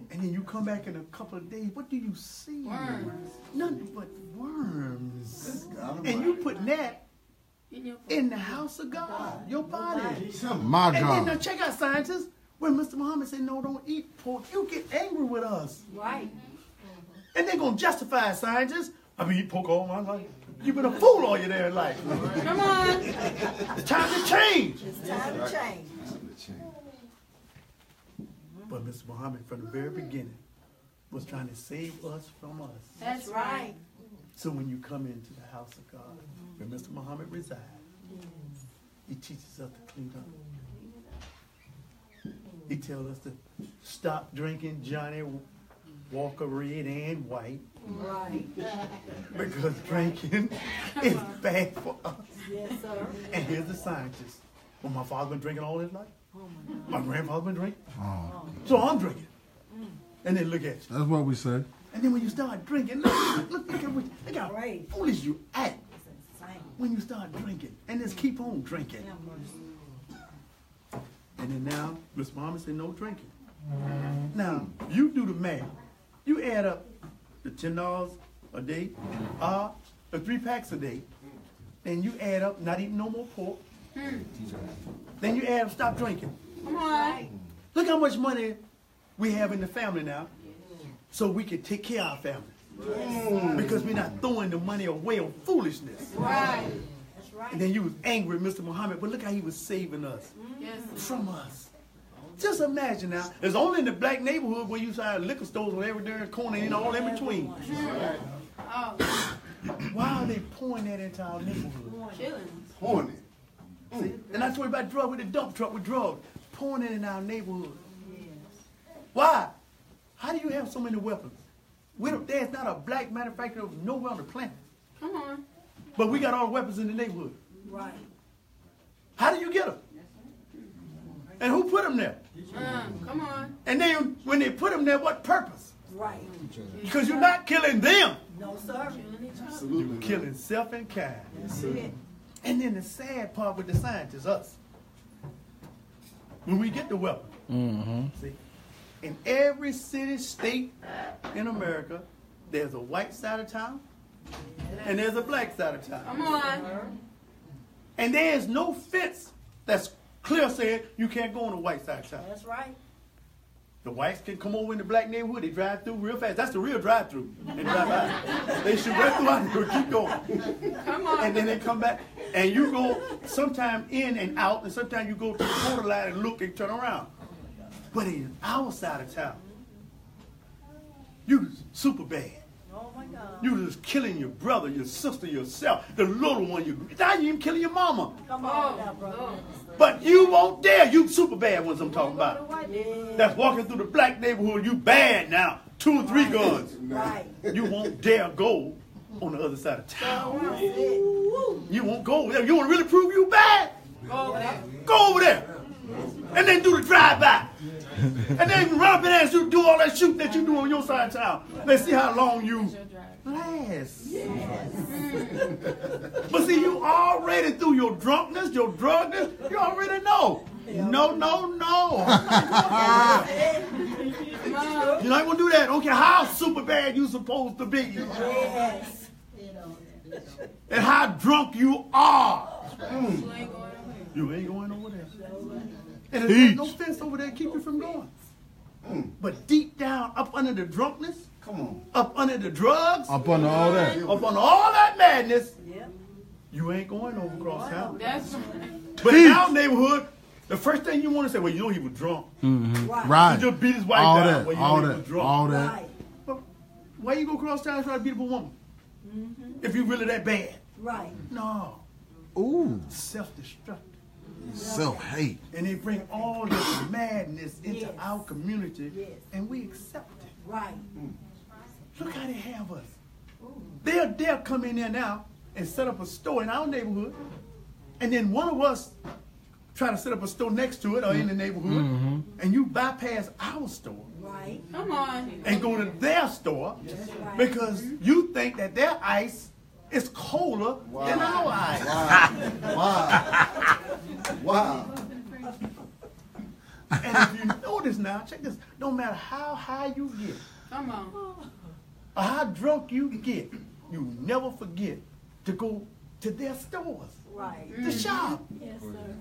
Speaker 2: And then you come back in a couple of days, what do you see?
Speaker 3: Worms.
Speaker 2: Nothing but worms. And you put that in the house of God, your body.
Speaker 4: My
Speaker 2: And then now
Speaker 4: God.
Speaker 2: check out scientists. When Mr. Muhammad said, no, don't eat pork, you get angry with us.
Speaker 5: Right.
Speaker 2: And they're going to justify scientists. I've been eating pork all my life. You've been a fool all your damn life.
Speaker 3: Come on.
Speaker 2: It's time to change.
Speaker 5: It's time to change.
Speaker 2: But Mr. Muhammad, from the very beginning, was trying to save us from us.
Speaker 3: That's right.
Speaker 2: So when you come into the house of God, where Mr. Muhammad resides, he teaches us to clean up. He tells us to stop drinking Johnny Walker Red and White,
Speaker 5: Right.
Speaker 2: because drinking is bad for us.
Speaker 5: Yes, sir.
Speaker 2: And here's the scientist. Well, my father's been drinking all his life.
Speaker 5: Oh my God.
Speaker 2: My grandfather's been drinking.
Speaker 4: Oh,
Speaker 2: So I'm drinking. And then look at you.
Speaker 4: that's what we say.
Speaker 2: And then when you start drinking, look how
Speaker 5: Right.
Speaker 2: foolish you act
Speaker 5: It's insane.
Speaker 2: when you start drinking. And just keep on drinking.
Speaker 5: Have mercy.
Speaker 2: And then now, Mr. Muhammad said no drinking. Now, you do the math. You add up the $10 a day, the 3 packs a day, then you add up not eating no more pork. Then you add up stop drinking.
Speaker 3: Come on.
Speaker 2: Look how much money we have in the family now, so we can take care of our family. Because we're not throwing the money away on foolishness.
Speaker 3: Right.
Speaker 5: That's right.
Speaker 2: And then you was angry with Mr. Muhammad, but look how he was saving us
Speaker 3: Yes.
Speaker 2: from us. Just imagine now, it's only in the black neighborhood where you find liquor stores on every darn corner and all in between.
Speaker 3: Oh,
Speaker 2: Why are they pouring that into our neighborhood?
Speaker 3: killings.
Speaker 1: Horny.
Speaker 2: See? And I told you about drugs with the dump truck with drugs, pouring it in our neighborhood. Why? How do you have so many weapons? There's not a black manufacturer nowhere on the planet.
Speaker 3: Come on.
Speaker 2: But we got all the weapons in the neighborhood.
Speaker 5: Right.
Speaker 2: How do you get them? And who put them there?
Speaker 3: Come on.
Speaker 2: And then when they put them there, what purpose?
Speaker 5: Right.
Speaker 2: Because you're not killing them.
Speaker 5: No, sir.
Speaker 2: You're killing self and kind.
Speaker 5: That's it.
Speaker 2: And then the sad part with the scientists, us. When we get the weapon, see, in every city, state in America, there's a white side of town and there's a black side of town.
Speaker 3: Come on.
Speaker 2: And there's no fence that's clear saying you can't go on the white side of town.
Speaker 5: That's right.
Speaker 2: The whites can come over in the black neighborhood, they drive through real fast. That's the real drive-through. And drive by. They shoot right through out there, keep going.
Speaker 3: Come on.
Speaker 2: And then they come back, and you go sometime in and out, and sometimes you go to the borderline and look and turn around. But in our side of town, you super bad.
Speaker 5: Oh my God.
Speaker 2: You just killing your brother, your sister, yourself, the little one. Now you even killing your mama.
Speaker 5: Come on now, brother.
Speaker 2: But you won't dare. You super bad ones I'm talking about.
Speaker 5: Yeah.
Speaker 2: That's walking through the black neighborhood. You bad now. 2 or 3 guns.
Speaker 5: Right.
Speaker 2: You won't dare go on the other side of town.
Speaker 5: That's it.
Speaker 2: You won't go over there. You want to really prove you bad?
Speaker 3: Go over there.
Speaker 2: Go over there. And then do the drive-by. And then run up in there and do all that shooting that you do on your side of town. Let's see how long you last. But see, you already through your drunkenness, your drugness, you already know. No. You're not going to do that. Okay, how super bad you supposed to be.
Speaker 5: Yes.
Speaker 2: and how drunk you are.
Speaker 3: You ain't going away.
Speaker 2: You ain't going over there. And there's no fence over there to keep you from going. But deep down, up under the drunkenness,
Speaker 1: Come on.
Speaker 2: up under the drugs,
Speaker 4: Up under all that.
Speaker 2: up under all that madness,
Speaker 5: Yep.
Speaker 2: you ain't going over across town.
Speaker 3: That's right.
Speaker 2: But in our neighborhood, the first thing you want to say, well, you know he was drunk.
Speaker 4: Right.
Speaker 2: He just beat his wife
Speaker 4: All
Speaker 2: down.
Speaker 4: that.
Speaker 2: Well, you
Speaker 4: All
Speaker 2: know he was
Speaker 4: that.
Speaker 2: drunk.
Speaker 4: All that.
Speaker 5: Right.
Speaker 2: But why you go across town and try to beat up a woman? If you really that bad.
Speaker 5: Right.
Speaker 2: No.
Speaker 4: Ooh.
Speaker 2: Self-destructive.
Speaker 4: Self-hate.
Speaker 2: And they bring all this madness into
Speaker 5: Yes.
Speaker 2: our community,
Speaker 5: Yes.
Speaker 2: and we accept it.
Speaker 5: Right.
Speaker 2: Look how they have us. They'll come in there now and set up a store in our neighborhood, and then one of us try to set up a store next to it or in the neighborhood, and you bypass our store
Speaker 5: Right.
Speaker 3: Come on.
Speaker 2: and go to their store
Speaker 5: Right.
Speaker 2: because you think that their ice is colder than our ice.
Speaker 1: Wow. Wow.
Speaker 2: And if you notice now, check this, no matter how high you get
Speaker 3: Come on.
Speaker 2: or how drunk you get, you never forget to go to their stores
Speaker 5: Right.
Speaker 2: to shop.
Speaker 5: Yes, sir.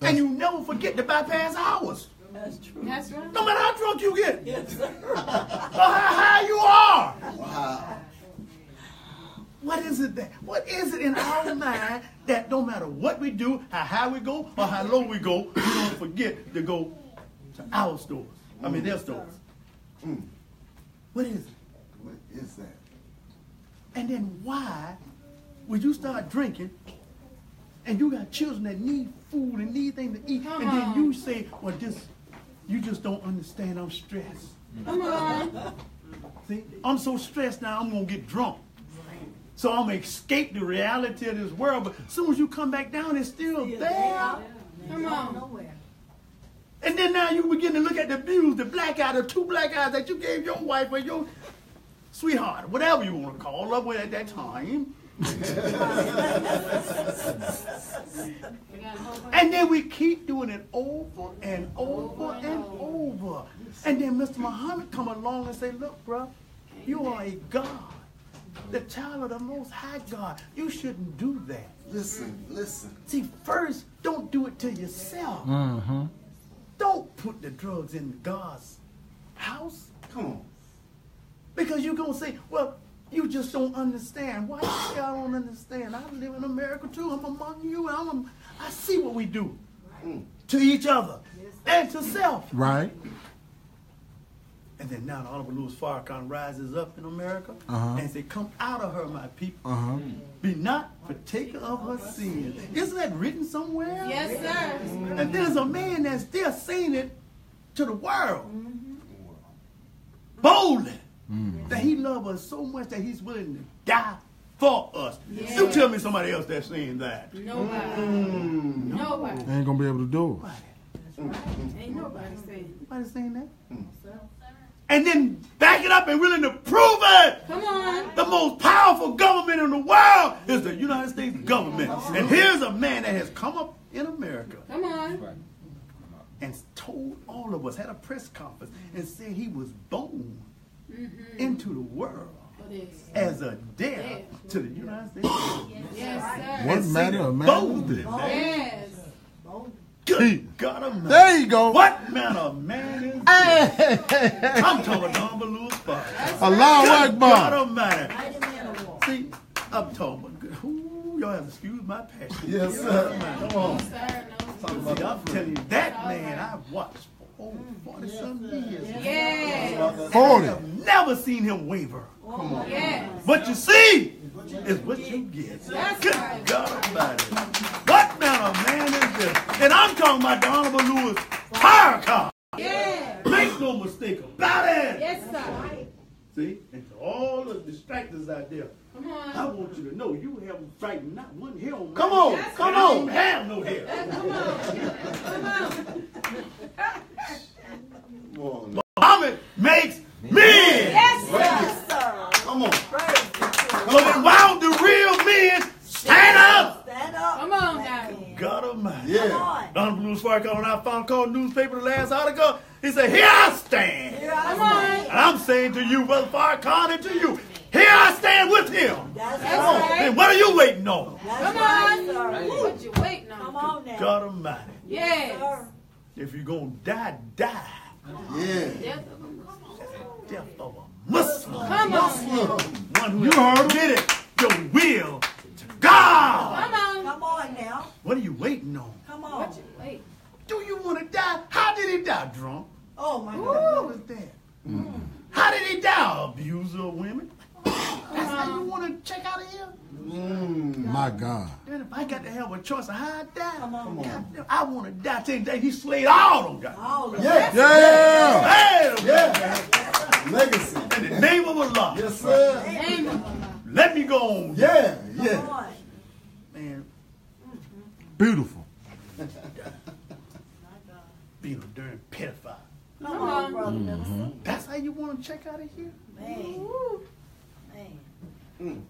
Speaker 2: And you never forget to bypass ours.
Speaker 5: That's true.
Speaker 3: That's right.
Speaker 2: No matter how drunk you get
Speaker 5: Yes, sir.
Speaker 2: or how high you are.
Speaker 1: Wow.
Speaker 2: What is it in our mind that no matter what we do, how high we go or how low we go, we don't forget to go to our stores. I mean their stores. What is it?
Speaker 1: What is that?
Speaker 2: And then why would you start drinking and you got children that need food and need things to eat,
Speaker 3: Come
Speaker 2: and then
Speaker 3: on.
Speaker 2: you say, well, you just don't understand, I'm stressed.
Speaker 3: Come on.
Speaker 2: See, I'm so stressed now, I'm going to get drunk. So I'm going to escape the reality of this world, but as soon as you come back down, it's still there.
Speaker 3: Come on.
Speaker 5: Nowhere.
Speaker 2: And then now you begin to look at the views, the black eye, the 2 black eyes that you gave your wife or your sweetheart, whatever you want to call her with at that time. And then we keep doing it over and over and over. And then Mr. Muhammad come along and say, look, bro, you are a God, the child of the Most High God. You shouldn't do that.
Speaker 1: Listen, listen.
Speaker 2: See, first, don't do it to yourself. Don't put the drugs in God's house.
Speaker 1: Come on.
Speaker 2: Because you're going to say, well, you just don't understand. Why you say I don't understand? I live in America too. I'm among you. I see what we do to each other and to self.
Speaker 4: Right.
Speaker 2: And then now the Honorable Louis Farrakhan rises up in America and say, come out of her, my people. Be not partaker of her sins. Isn't that written somewhere?
Speaker 3: Yes, sir.
Speaker 2: And there's a man that's still saying it to the world. Boldly. That he loves us so much that he's willing to die for us.
Speaker 3: Yeah.
Speaker 2: You tell me somebody else that's saying that.
Speaker 3: Nobody. Nobody.
Speaker 4: Ain't gonna be able to do it.
Speaker 3: Ain't nobody saying.
Speaker 2: Nobody saying that. And then back it up and willing to prove it.
Speaker 3: Come on.
Speaker 2: The most powerful government in the world is the United States government. And here's a man that has come up in America
Speaker 3: Come on.
Speaker 2: and told all of us, had a press conference, and said he was born into the world as a dare to the United States government.
Speaker 3: Yes, sir.
Speaker 4: What
Speaker 2: And
Speaker 4: manner
Speaker 2: say
Speaker 4: of man
Speaker 2: boldly.
Speaker 4: is this?
Speaker 3: Yes.
Speaker 2: Good God Almighty.
Speaker 4: There you go.
Speaker 2: What manner of man is this? I'm talking Honorable Louis Farrakhan.
Speaker 4: Allahu
Speaker 2: Good God
Speaker 4: Akbar.
Speaker 2: Almighty.
Speaker 5: Mighty man of war.
Speaker 2: See, I'm talking. Y'all have to excuse my passion.
Speaker 1: Yes,
Speaker 2: God
Speaker 1: sir.
Speaker 2: Almighty.
Speaker 1: Come on.
Speaker 3: Sir, no.
Speaker 2: See, I'm telling you, that man I've watched for over 40-some years.
Speaker 3: Yes.
Speaker 4: 40.
Speaker 2: I've never seen him waver.
Speaker 3: Yes.
Speaker 2: What you see is what you get.
Speaker 3: That's
Speaker 2: Good
Speaker 3: right.
Speaker 2: God Almighty. What manner of man is this? And I'm talking about the Honorable Louis Farrakhan.
Speaker 3: Yes.
Speaker 2: Make no mistake about it.
Speaker 3: Yes, sir.
Speaker 2: See? And to all the distractors out there,
Speaker 3: Come on.
Speaker 2: I want you to know you haven't frightened not one hair on my
Speaker 1: Come on.
Speaker 3: That's
Speaker 1: Come
Speaker 2: I
Speaker 3: right.
Speaker 2: don't
Speaker 1: on.
Speaker 2: have no hair.
Speaker 3: Come on.
Speaker 1: Come on.
Speaker 2: Muhammad makes men.
Speaker 5: Yes, sir.
Speaker 1: Come on.
Speaker 2: So then why don't the real men stand up?
Speaker 5: Stand up.
Speaker 3: Come on now.
Speaker 2: God Almighty.
Speaker 1: Yeah.
Speaker 2: The Honorable Louis Farrakhan, when I found called newspaper the last article, he said, here I stand.
Speaker 5: Here I
Speaker 3: Come on.
Speaker 2: And I'm saying to you, Brother Farrakhan, and to you, here I stand with him.
Speaker 5: That's
Speaker 3: That's
Speaker 5: right.
Speaker 3: right.
Speaker 2: Then what are you waiting on?
Speaker 5: That's
Speaker 3: Come
Speaker 5: right,
Speaker 3: on.
Speaker 5: sir.
Speaker 3: What you waiting on?
Speaker 5: Come on now.
Speaker 2: God Almighty.
Speaker 3: Yes.
Speaker 5: Sir.
Speaker 2: If you're going to die, die.
Speaker 1: Yeah.
Speaker 3: Death
Speaker 2: Death of a Muslim.
Speaker 3: Come on.
Speaker 2: One who
Speaker 4: You heard him.
Speaker 2: committed your will to God.
Speaker 3: Come on.
Speaker 5: Come on now.
Speaker 2: What are you waiting on?
Speaker 5: Come on.
Speaker 3: What you wait?
Speaker 2: Do you want to die? How did he die? Drunk?
Speaker 5: Oh my
Speaker 2: What
Speaker 5: God.
Speaker 2: was that? How did he die? Abuser of women? That's how you want to check out of here?
Speaker 4: My God.
Speaker 2: Then if I got to have a choice of how I die,
Speaker 5: Come on.
Speaker 2: goddamn, I want to die. Tell you that he slayed all of them guys.
Speaker 5: All of
Speaker 1: Yeah.
Speaker 4: Yeah.
Speaker 2: Hey,
Speaker 1: Yeah. Legacy.
Speaker 2: in the name of Allah,
Speaker 1: Yes, sir.
Speaker 3: Name of Allah.
Speaker 2: let me go on.
Speaker 1: Yeah.
Speaker 5: Come
Speaker 1: Yeah.
Speaker 5: on.
Speaker 2: Man,
Speaker 4: Beautiful.
Speaker 2: being a darn pedophile.
Speaker 5: Come on, brother minister.
Speaker 2: That's how you want to check out of here?
Speaker 5: Man. Man.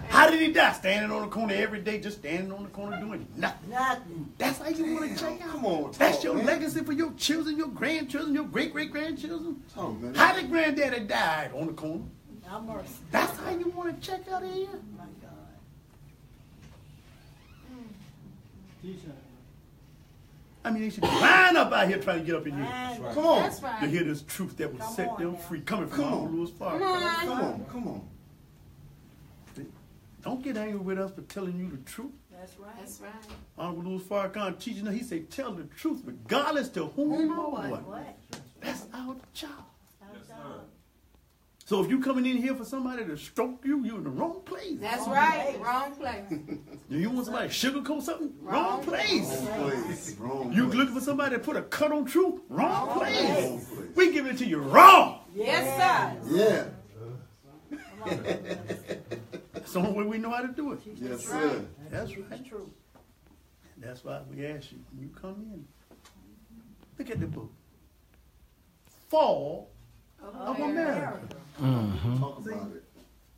Speaker 2: How did he die? Standing on the corner every day, just standing on the corner doing nothing.
Speaker 5: Nothing.
Speaker 2: That's how you want to check out?
Speaker 1: Come on,
Speaker 2: That's
Speaker 1: talk,
Speaker 2: your
Speaker 1: man.
Speaker 2: legacy for your children, your grandchildren, your great-great-grandchildren?
Speaker 1: Talk, man.
Speaker 2: How did granddaddy died on the corner?
Speaker 5: Have mercy.
Speaker 2: That's how you want to check out of here?
Speaker 5: My God.
Speaker 2: I mean, they should be lying up out here trying to get up in here
Speaker 5: Man.
Speaker 1: Come on.
Speaker 3: That's
Speaker 2: to
Speaker 3: right.
Speaker 2: hear this truth that will
Speaker 5: Come
Speaker 2: set
Speaker 5: on
Speaker 2: them
Speaker 5: now.
Speaker 2: free, coming from
Speaker 1: Come
Speaker 2: Uncle
Speaker 1: on.
Speaker 2: Louis
Speaker 3: Come
Speaker 2: Farrakhan.
Speaker 3: on.
Speaker 1: Come on. Come on.
Speaker 2: Don't get angry with us for telling you the truth.
Speaker 5: That's right.
Speaker 3: That's right.
Speaker 2: Uncle Louis Farrakhan teaching us, he said, tell the truth regardless to whom or what.
Speaker 5: What?
Speaker 2: That's our job.
Speaker 5: Our job.
Speaker 2: So if you coming in here for somebody to stroke you, you're in the wrong place.
Speaker 3: That's right. Wrong place.
Speaker 2: Do you want somebody to sugarcoat something? Wrong place.
Speaker 1: Wrong place. Wrong
Speaker 2: You
Speaker 1: place.
Speaker 2: looking for somebody to put a cut on truth? Wrong place.
Speaker 1: Wrong place.
Speaker 2: We give it to you wrong.
Speaker 3: Yes, sir.
Speaker 1: Yeah.
Speaker 2: That's the only way we know how to do it.
Speaker 1: Yes, sir.
Speaker 2: That's right.
Speaker 5: That's true.
Speaker 2: That's why we ask you, when you come in, look at the book. Fall of America.
Speaker 1: Talk about it.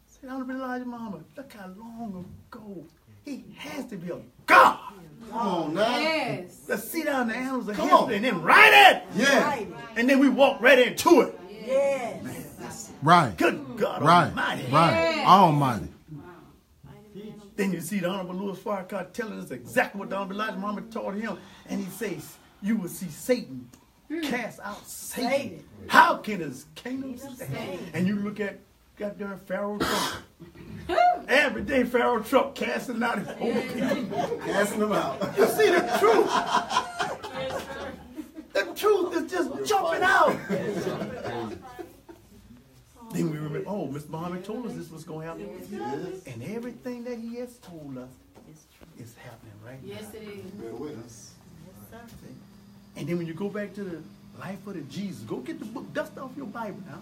Speaker 2: See, Honorable Elijah Muhammad, look how long ago. He has to be a God.
Speaker 1: Come on now.
Speaker 3: Yes.
Speaker 2: Let's sit down the annals of
Speaker 1: Come
Speaker 2: history
Speaker 1: on.
Speaker 2: and then write it.
Speaker 1: Yeah.
Speaker 5: Right.
Speaker 2: And then we walk right into it.
Speaker 5: Yes.
Speaker 4: Right.
Speaker 2: Good God
Speaker 4: Right.
Speaker 2: Almighty.
Speaker 4: Right. Almighty.
Speaker 2: Then you see the Honorable Louis Farrakhan telling us exactly what the Honorable Elijah Muhammad taught him. And he says, you will see Satan cast out Satan.
Speaker 5: Satan.
Speaker 2: How can his kingdom stand?
Speaker 5: stand?
Speaker 2: And you look at goddamn Pharaoh Trump. Every day Pharaoh Trump casting out his whole kingdom.
Speaker 1: Casting them out.
Speaker 2: You see the truth. The truth is just jumping out. Then we remember, oh, Mr. Muhammad told us this was going to happen.
Speaker 1: Yes.
Speaker 2: And everything that he has told us is happening right now.
Speaker 3: Yes, it is.
Speaker 1: Bear witness.
Speaker 2: And then when you go back to the life of the Jesus, go get the book, dust off your Bible now,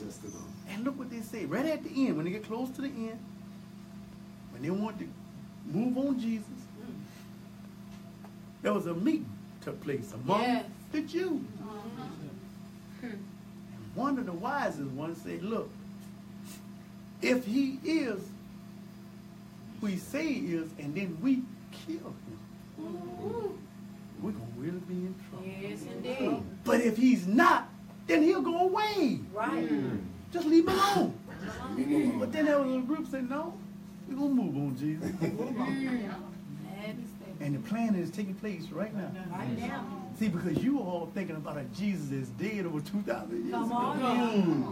Speaker 1: Just to go.
Speaker 2: and look what they say. Right at the end, when they get close to the end, when they want to move on Jesus, there was a meeting took place among
Speaker 3: Yes.
Speaker 2: the Jews. And one of the wisest ones said, look, if he is who he say he is, and then we kill him, we're going to really be in trouble.
Speaker 3: Yes, indeed.
Speaker 2: But if he's not, then he'll go away.
Speaker 5: Right.
Speaker 2: Just leave him alone. But then there was a group said, no, we're going to move on, Jesus. And the plan is taking place right now.
Speaker 5: Right now.
Speaker 2: See, because you all thinking about a Jesus that's dead over 2,000 years
Speaker 5: Come
Speaker 2: ago.
Speaker 5: on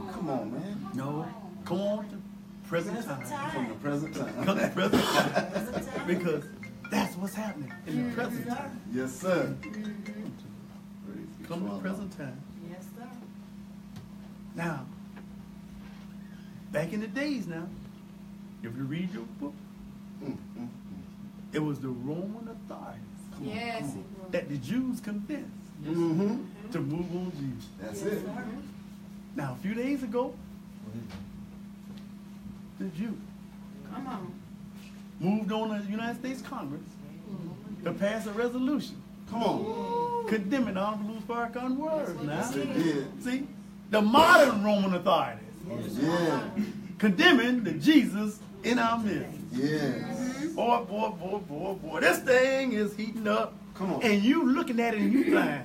Speaker 5: now.
Speaker 1: Come on, man.
Speaker 2: No, come on to present time.
Speaker 1: From the present time.
Speaker 2: Come to present time. Because that's what's happening in the present time.
Speaker 1: Yes, sir.
Speaker 2: Come to present time.
Speaker 5: Yes, sir.
Speaker 2: Now, back in the days now, if you read your book, it was the Roman authorities
Speaker 3: Yes, it was.
Speaker 2: that the Jews convinced
Speaker 1: Mm-hmm.
Speaker 2: to move on Jesus.
Speaker 1: That's it.
Speaker 2: Now, a few days ago, the Jews
Speaker 3: Come on.
Speaker 2: moved on the United States Congress to pass a resolution
Speaker 1: Come on.
Speaker 2: condemning Honorable Louis Farrakhan words now.
Speaker 1: Yes, they did.
Speaker 2: See, the modern Roman authorities
Speaker 1: Yeah.
Speaker 2: condemning the Jesus in our midst.
Speaker 1: Yes.
Speaker 2: Boy, this thing is heating up.
Speaker 1: Come on.
Speaker 2: And you looking at it and you blind.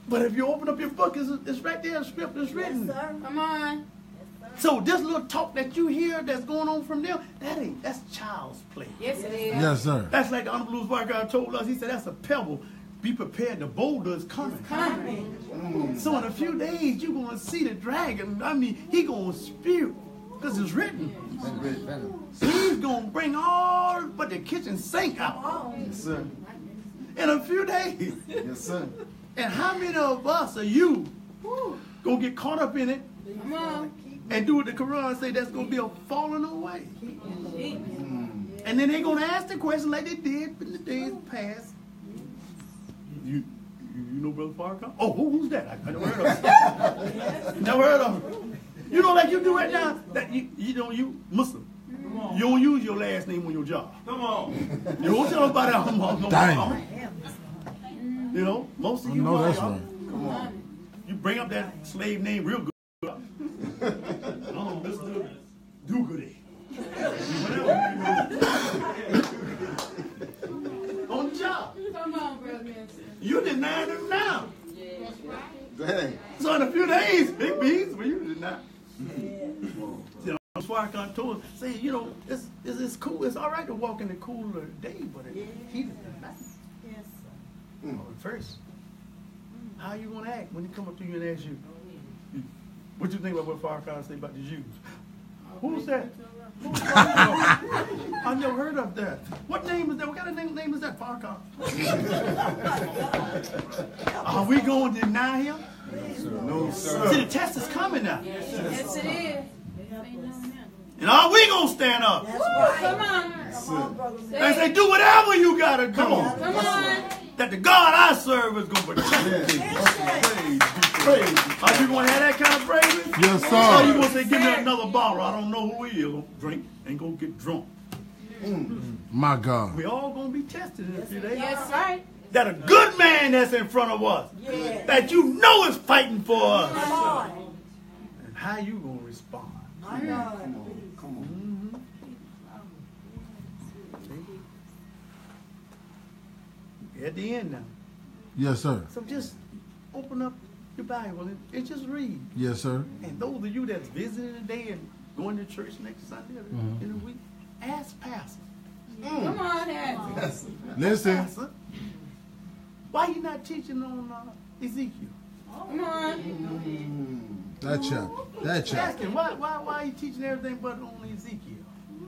Speaker 2: But if you open up your book, it's right there, the script is written.
Speaker 5: Yes, sir.
Speaker 3: Come on.
Speaker 2: So this little talk that you hear that's going on from them, that's child's play.
Speaker 3: Yes, it is.
Speaker 4: Yes, sir.
Speaker 2: That's like the Honorable FARRKAHN told us. He said that's a pebble. Be prepared, the boulder is coming. So in a few days, you're going to see the dragon. I mean, he going to spew. Because it's written. He's going to bring all but the kitchen sink out.
Speaker 1: Yes, sir.
Speaker 2: In a few days.
Speaker 1: Yes, sir.
Speaker 2: And how many of us are you going to get caught up in it
Speaker 3: Come on.
Speaker 2: and do what the Quran say that's going to be a falling away? And then they're going to ask the question like they did in the days past. You know Brother Farrakhan? Oh, who's that? I never heard of him. Never heard of him. You know, like you do right now, that you Muslim. You don't use your last name on your job.
Speaker 1: Come on.
Speaker 2: You don't tell nobody I'm
Speaker 4: Dang.
Speaker 2: You know, most of
Speaker 4: I
Speaker 2: you
Speaker 4: know that's
Speaker 2: are.
Speaker 4: right.
Speaker 2: Come on. You bring up that slave name real good. Oh, Mr. Do-Goody. On the job.
Speaker 3: Come on, brother.
Speaker 2: You denying them now.
Speaker 1: Dang.
Speaker 2: So in a few days, big beans, well, you deny. You know, Farrakhan told us, say, you know, it's cool. It's all right to walk in the cooler day, but it heat is the night.
Speaker 5: Yes, sir.
Speaker 2: First, how you gonna act when he come up to you and ask you, what you think about what Farrakhan say about the Jews? Who's that? Who's Farrakhan? I never heard of that. What name is that? What kind of name is that? Farrakhan. Are we going to deny him?
Speaker 1: No, sir.
Speaker 2: See, the test is coming now.
Speaker 3: Yes, it is.
Speaker 2: And are we going to stand up?
Speaker 5: That's right.
Speaker 3: Come on.
Speaker 5: Come on, brother.
Speaker 2: And say, do whatever you got to do.
Speaker 3: Come on.
Speaker 2: That the God I serve is going to protect me. Praise. Are you going to have that kind of praise?
Speaker 4: Yes,
Speaker 2: Or you
Speaker 4: sir.
Speaker 2: going to say, give me another bottle? I don't know who he is. Gonna drink and go get drunk.
Speaker 4: My God.
Speaker 2: We all going to be tested in a few days.
Speaker 3: Yes, right.
Speaker 2: That a good man that's in front of us,
Speaker 5: Yeah.
Speaker 2: that you know is fighting for us.
Speaker 5: Come on.
Speaker 2: And how you going to respond?
Speaker 5: My God.
Speaker 1: Come on.
Speaker 2: At the end now.
Speaker 4: Yes, sir.
Speaker 2: So just open up your Bible and just read.
Speaker 4: Yes, sir.
Speaker 2: And those of you that's visiting today and going to church next Sunday or in a week, ask Pastor.
Speaker 3: Come on, Dad.
Speaker 4: Listen.
Speaker 2: Pastor, why you not teaching on Ezekiel?
Speaker 3: Come on.
Speaker 4: That chap. That chap.
Speaker 2: Ask him, why are you teaching everything but on Ezekiel?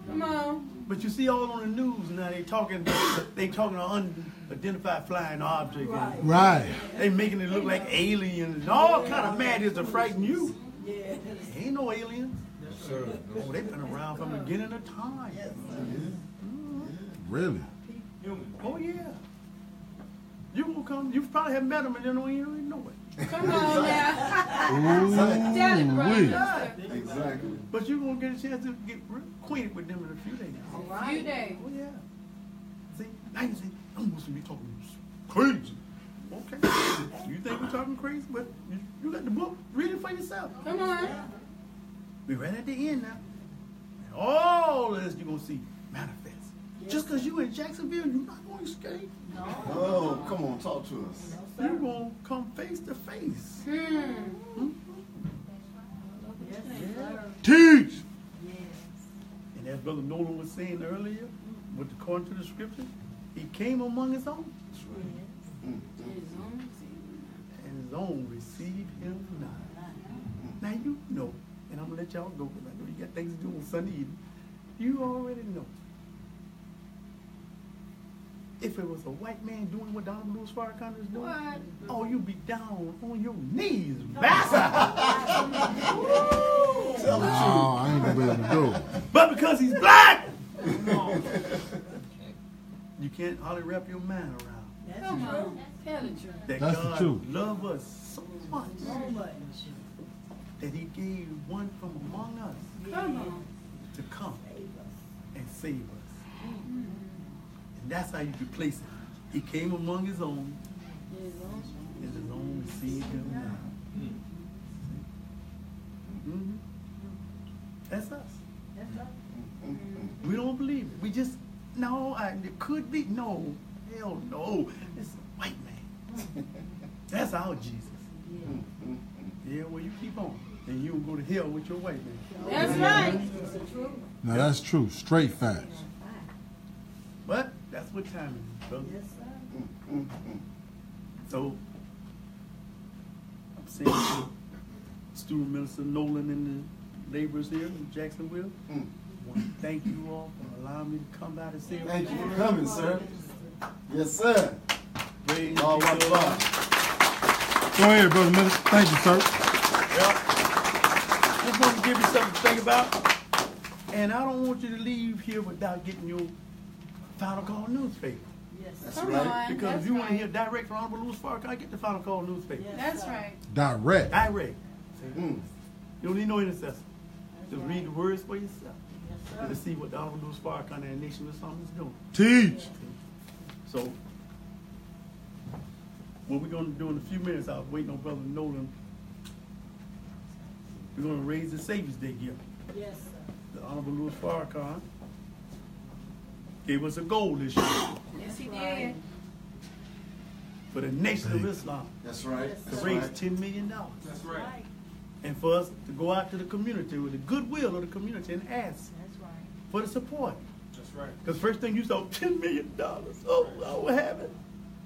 Speaker 3: Come on.
Speaker 2: But you see all on the news now, they talking on unidentified flying object.
Speaker 5: Right.
Speaker 4: Right.
Speaker 2: They making it look like aliens and all kind of madness to frighten you.
Speaker 5: Yeah.
Speaker 2: Ain't no aliens. Oh, they've been around from the beginning of time.
Speaker 4: Really?
Speaker 2: Oh yeah. You gonna come? You probably have met them and you don't even know it.
Speaker 3: Come on now.
Speaker 4: Ooh,
Speaker 3: Tell it,
Speaker 4: wee.
Speaker 3: brother.
Speaker 1: Exactly.
Speaker 2: But you're gonna get a chance to get acquainted with them in a few days.
Speaker 3: Few days.
Speaker 2: Oh yeah. See, now you say, I'm supposed to be talking crazy. Okay. You think we're talking crazy, but you got the book. Read it for yourself.
Speaker 3: Come on.
Speaker 2: We're right at the end now. And all this you're gonna see manifest. Just because you in Jacksonville, you're not gonna escape.
Speaker 1: Oh, come on, talk to us.
Speaker 2: You're gonna come face to face.
Speaker 4: Teach.
Speaker 2: And as Brother Nolan was saying earlier, with according to the scripture, he came among his own. And his own received him not. Now you know, and I'm gonna let y'all go because I know you got things to do on Sunday evening. You already know. If it was a white man doing what Donald Lewis Farrakhan is doing,
Speaker 3: What?
Speaker 2: oh, you'd be down on your knees, bastard.
Speaker 1: Tell the
Speaker 4: Oh, I ain't gonna be able to do it.
Speaker 2: But because he's black, you can't hardly wrap your mind around
Speaker 3: Come on. Tell the truth.
Speaker 2: that
Speaker 4: That's the
Speaker 2: God
Speaker 4: truth.
Speaker 2: loved us so much that he gave one from among us
Speaker 3: Come on.
Speaker 2: to come and save us. And that's how you can place it. He came among his own, and his own received him not. Mhm. That's us. We don't believe it. We just, no, it could be. No, hell no. It's a white man. That's our Jesus. Yeah, well, you keep on. then you will go to hell with your white man.
Speaker 3: That's right.
Speaker 4: Now that's true. Straight facts.
Speaker 2: But that's what time it is, brother.
Speaker 5: Yes, sir.
Speaker 2: So, I'm saying to Student Minister Nolan and the laborers here in Jacksonville, I want to thank you all for allowing me to come by and say a
Speaker 1: Thank you
Speaker 2: word.
Speaker 1: for coming, sir. Yes, sir.
Speaker 2: Praise
Speaker 1: All right,
Speaker 2: Jesus.
Speaker 1: bye.
Speaker 4: Go ahead, brother minister. Thank you, sir.
Speaker 2: Well, just want to give you something to think about. And I don't want you to leave here without getting your Final Call newspaper.
Speaker 5: Yes,
Speaker 1: That's
Speaker 5: sir.
Speaker 3: Come
Speaker 1: right.
Speaker 3: on.
Speaker 2: Because
Speaker 3: That's
Speaker 2: if you want to
Speaker 3: right.
Speaker 2: hear direct from Honorable Louis Farrakhan, get the Final Call newspaper.
Speaker 5: Yes,
Speaker 3: That's
Speaker 5: sir.
Speaker 3: right.
Speaker 4: Direct.
Speaker 2: Direct.
Speaker 1: Mm.
Speaker 2: You don't need no intercessor. Just
Speaker 5: right.
Speaker 2: read the words for yourself.
Speaker 5: Yes,
Speaker 2: And to
Speaker 5: sir.
Speaker 2: see what the Honorable Louis Farrakhan and the Nation of Islam is doing.
Speaker 4: Teach.
Speaker 2: So, what we're going to do in a few minutes, I was waiting on Brother Nolan. We're going to raise the Savior's Day gift.
Speaker 5: Yes, sir.
Speaker 2: The Honorable Louis Farrakhan gave us a goal this year
Speaker 3: Yes, he did.
Speaker 2: for the Nation of Islam
Speaker 1: That's right.
Speaker 5: Yes,
Speaker 2: to
Speaker 1: That's
Speaker 2: raise
Speaker 1: right.
Speaker 2: $10 million.
Speaker 1: That's
Speaker 5: Right.
Speaker 2: And for us to go out to the community with the goodwill of the community and ask
Speaker 5: That's right.
Speaker 2: for the support.
Speaker 1: That's right.
Speaker 2: Because first thing you saw, $10 million. Oh, I will have it.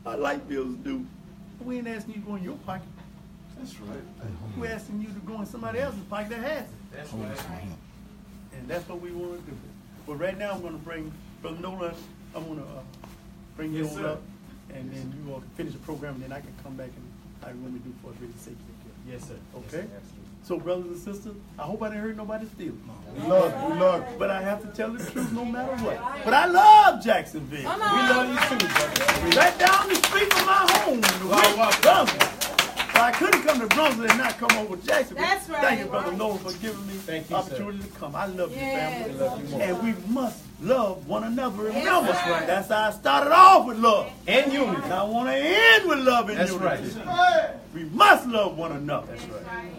Speaker 2: Our light bills due. We ain't asking you to go in your pocket.
Speaker 1: That's right.
Speaker 2: We're asking you to go in somebody else's pocket that has it.
Speaker 1: That's
Speaker 4: Hold
Speaker 1: right.
Speaker 4: this one up.
Speaker 2: And that's what we want to do. But right now, I'm going to bring Brother Nolan. I'm going to bring you
Speaker 1: Yes,
Speaker 2: on
Speaker 1: sir.
Speaker 2: up, and then you all can finish the program, and then I can come back and I want me to do for a really safety.
Speaker 1: Yes, sir.
Speaker 2: Okay? So, brothers and sisters, I hope I didn't hurt nobody still.
Speaker 1: We love you. We love you.
Speaker 2: But I have to tell the truth no matter what. But I love Jacksonville.
Speaker 3: Come
Speaker 1: We
Speaker 3: on.
Speaker 1: love you too, brother.
Speaker 2: Right down the street from my home, the Brunswick. So I couldn't come to Brunswick and not come over to Jacksonville.
Speaker 3: That's right.
Speaker 2: Thank you, Brother Nolan, for giving me
Speaker 1: Thank
Speaker 2: the
Speaker 1: you,
Speaker 2: opportunity to come. I love you,
Speaker 3: Yes.
Speaker 2: family.
Speaker 1: We love you more.
Speaker 2: And we must love one another. Remember,
Speaker 3: That's right.
Speaker 2: that's how I started off with love.
Speaker 1: And unity.
Speaker 2: And I want to end with love and
Speaker 1: That's
Speaker 2: unity.
Speaker 1: right.
Speaker 2: We must love one another.
Speaker 1: That's right.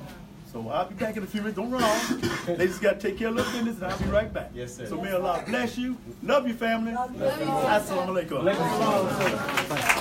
Speaker 2: So I'll be back in a few minutes. Don't run off. They just got to take care of little business, and I'll be right back.
Speaker 1: Yes, sir.
Speaker 2: So may Allah bless you. Love you, family.
Speaker 5: Love you.
Speaker 2: Assalamu alaikum.
Speaker 1: Alaikum salam, sir.